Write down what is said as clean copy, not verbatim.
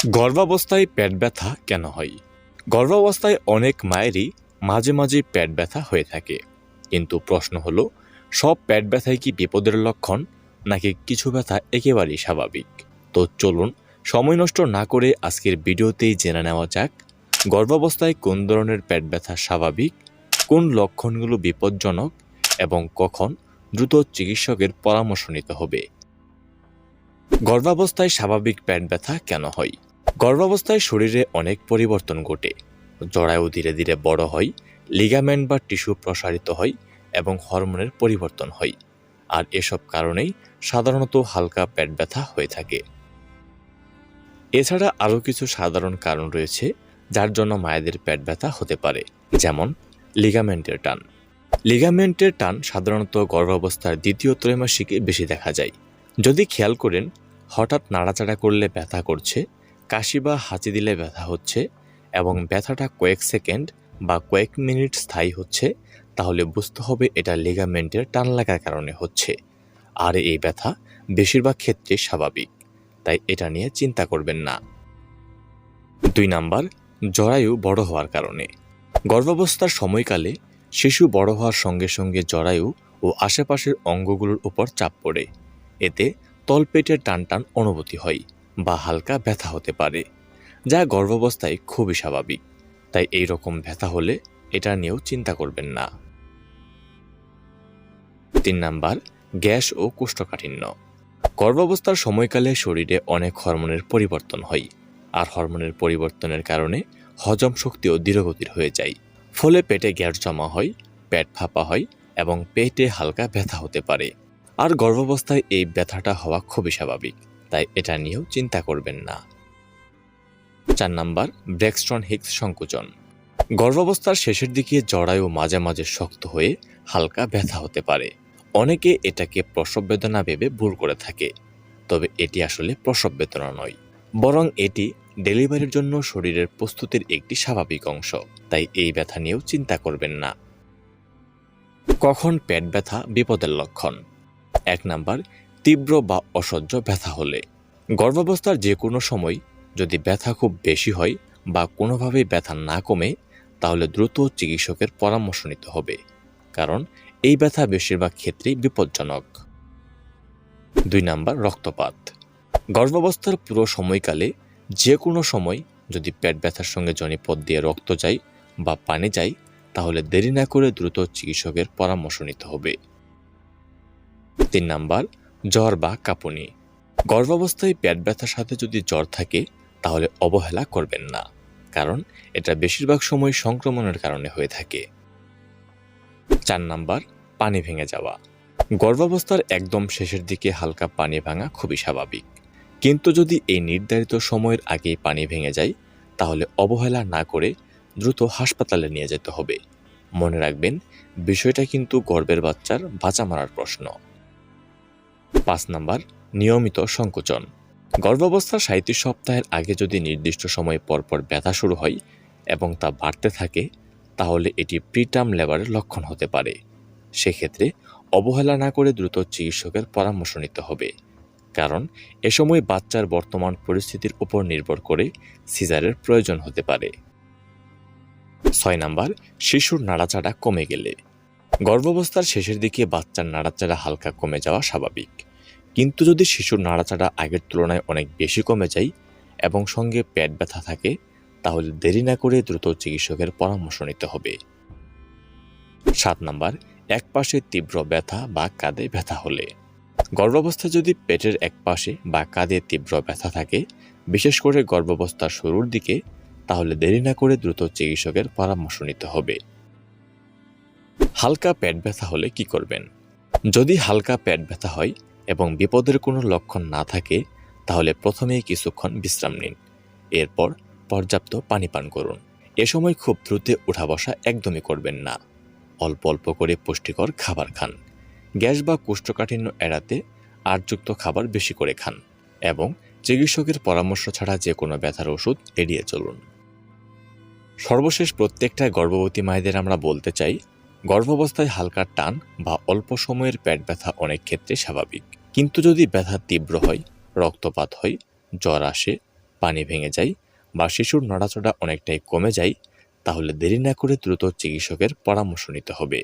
গর্ভাবস্থায় পেট ব্যথা কেন হয়? গর্ভাবস্থায় অনেক মায়েরই মাঝে মাঝে পেট ব্যথা হয়ে থাকে, কিন্তু প্রশ্ন হলো, সব পেট ব্যথাই কি বিপদের লক্ষণ, নাকি কিছু ব্যথা একেবারেই স্বাভাবিক? তো চলুন সময় নষ্ট না করে আজকের ভিডিওতেই জেনে নেওয়া যাক গর্ভাবস্থায় কোন ধরনের পেট ব্যথা স্বাভাবিক, কোন লক্ষণগুলো বিপজ্জনক এবং কখন দ্রুত চিকিৎসকের পরামর্শ নিতে হবে। গর্ভাবস্থায় স্বাভাবিক পেট ব্যথা কেন হয়? গর্ভাবস্থায় শরীরে অনেক পরিবর্তন ঘটে। জরায়ু ধীরে ধীরে বড় হয়, লিগামেন্ট বা টিস্যু প্রসারিত হয় এবং হরমোনের পরিবর্তন হয়। আর এসব কারণেই সাধারণত হালকা পেট ব্যথা হয়ে থাকে। এছাড়া আরও কিছু সাধারণ কারণ রয়েছে যার জন্য মায়েদের পেট ব্যথা হতে পারে, যেমন লিগামেন্টের টান। লিগামেন্টের টান সাধারণত গর্ভাবস্থার দ্বিতীয় ত্রৈমাসিকে বেশি দেখা যায়। যদি খেয়াল করেন, হঠাৎ নাড়াচাড়া করলে ব্যথা করছে, কাশি বা হাঁচি দিলে ব্যথা হচ্ছে এবং ব্যথাটা কয়েক সেকেন্ড বা কয়েক মিনিট স্থায়ী হচ্ছে, তাহলে বুঝতে হবে এটা লিগামেন্টের টান লাগার কারণে হচ্ছে। আর এই ব্যথা বেশিরভাগ ক্ষেত্রে স্বাভাবিক, তাই এটা নিয়ে চিন্তা করবেন না। 2 নাম্বার, জরায়ু বড় হওয়ার কারণে। গর্ভাবস্থার সময়কালে শিশু বড় হওয়ার সঙ্গে সঙ্গে জরায়ু ও আশেপাশের অঙ্গগুলোর উপর চাপ পড়ে। এতে তলপেটের টানটান অনুভূতি হয় বা হালকা ব্যথা হতে পারে, যা গর্ভাবস্থায় খুবই স্বাভাবিক। তাই এই রকম ব্যথা হলে এটা নিয়েও চিন্তা করবেন না। 3 নাম্বার, গ্যাস ও কোষ্ঠকাঠিন্য। গর্ভাবস্থার সময়কালে শরীরে অনেক হরমোনের পরিবর্তন হয়, আর হরমোনের পরিবর্তনের কারণে হজম শক্তিও ধীরগতির হয়ে যায়। ফলে পেটে গ্যাস জমা হয়, পেট ফাঁপা হয় এবং পেটে হালকা ব্যথা হতে পারে। আর গর্ভাবস্থায় এই ব্যথাটা হওয়া খুবই স্বাভাবিক, তাই এটা নিয়েও চিন্তা করবেন না। 4 নাম্বার, ব্রেক্সটন হিক্স সংকোচন। গর্ভাবস্থার শেষের দিকে জরায়ু মাঝে মাঝে শক্ত হয়ে হালকা ব্যথা হতে পারে। অনেকে এটাকে প্রসব বেদনা ভেবে ভুল করে থাকে, তবে এটি আসলে প্রসব বেদনা নয়, বরং এটি ডেলিভারির জন্য শরীরের প্রস্তুতির একটি স্বাভাবিক অংশ। তাই এই ব্যথা নিয়েও চিন্তা করবেন না। কখন পেট ব্যথা বিপদের লক্ষণ? 1 নাম্বার, তীব্র বা অসহ্য ব্যথা হলে। গর্ভাবস্থার যে কোনো সময় যদি ব্যথা খুব বেশি হয় বা কোনোভাবেই ব্যথা না কমে, তাহলে দ্রুত চিকিৎসকের পরামর্শ নিতে হবে, কারণ এই ব্যথা বেশিরভাগ ক্ষেত্রেই বিপজ্জনক। 2 নাম্বার, রক্তপাত। গর্ভাবস্থার পুরো সময়কালে যে কোনো সময় যদি পেট ব্যথার সঙ্গে জনিপথ দিয়ে রক্ত যায় বা পানি যায়, তাহলে দেরি না করে দ্রুত চিকিৎসকের পরামর্শ নিতে হবে। 3 নাম্বার, জ্বর বা কাঁপুনি। গর্ভাবস্থায় পেট ব্যথার সাথে যদি জ্বর থাকে, তাহলে অবহেলা করবেন না, কারণ এটা বেশিরভাগ সময় সংক্রমণের কারণে হয়ে থাকে। 4 নাম্বার, পানি ভেঙে যাওয়া। গর্ভাবস্থার একদম শেষের দিকে হালকা পানি ভাঙা খুবই স্বাভাবিক, কিন্তু যদি এই নির্ধারিত সময়ের আগেই পানি ভেঙে যায়, তাহলে অবহেলা না করে দ্রুত হাসপাতালে নিয়ে যেতে হবে। মনে রাখবেন, বিষয়টা কিন্তু গর্ভের বাচ্চার বাঁচা মারার প্রশ্ন। 5 নাম্বার, নিয়মিত সংকোচন। গর্ভাবস্থার 37 সপ্তাহের আগে যদি নির্দিষ্ট সময় পরপর ব্যথা শুরু হয় এবং তা বাড়তে থাকে, তাহলে এটি প্রিটার্ম লেবারের লক্ষণ হতে পারে। সেক্ষেত্রে অবহেলা না করে দ্রুত চিকিৎসকের পরামর্শ নিতে হবে, কারণ এ সময় বাচ্চার বর্তমান পরিস্থিতির উপর নির্ভর করে সিজারের প্রয়োজন হতে পারে। 6 নাম্বার, শিশুর নাড়াচাড়া কমে গেলে। গর্ভাবস্থার শেষের দিকে বাচ্চার নাড়াচাড়া হালকা কমে যাওয়া স্বাভাবিক, কিন্তু যদি শিশুর নাড়াচাড়া আগের তুলনায় অনেক বেশি কমে যায় এবং সঙ্গে পেট ব্যথা থাকে, তাহলে দেরি না করে দ্রুত চিকিৎসকের পরামর্শ নিতে হবে। 7 নাম্বার, একপাশে তীব্র ব্যথা বা কাঁধে ব্যথা হলে। গর্ভাবস্থায় যদি পেটের একপাশে বা কাঁধে তীব্র ব্যথা থাকে, বিশেষ করে গর্ভাবস্থার শুরুর দিকে, তাহলে দেরি না করে দ্রুত চিকিৎসকের পরামর্শ নিতে হবে। হালকা পেট ব্যথা হলে কি করবেন? যদি হালকা পেট ব্যথা হয় এবং বিপদের কোনো লক্ষণ না থাকে, তাহলে প্রথমেই কিছুক্ষণ বিশ্রাম নিন। এরপর পর্যাপ্ত পানি পান করুন। এ সময় খুব দ্রুত উঠা বসা একদমই করবেন না। অল্প অল্প করে পুষ্টিকর খাবার খান। গ্যাস বা কোষ্ঠকাঠিন্য এড়াতে আঁশযুক্ত খাবার বেশি করে খান এবং চিকিৎসকের পরামর্শ ছাড়া যে কোনো ব্যথার ওষুধ এড়িয়ে চলুন। সর্বশেষ প্রত্যেকটা গর্ভবতী মায়েদের আমরা বলতে চাই, গর্ভাবস্থায় হালকা টান বা অল্প সময়ের পেট ব্যথা অনেক ক্ষেত্রে স্বাভাবিক, কিন্তু যদি ব্যথা তীব্র হয়, রক্তপাত হয়, জ্বর আসে, পানি ভেঙে যায় বা শিশুর নড়াচড়া অনেকটাই কমে যায়, তাহলে দেরি না করে দ্রুত চিকিৎসকের পরামর্শ নিতে হবে।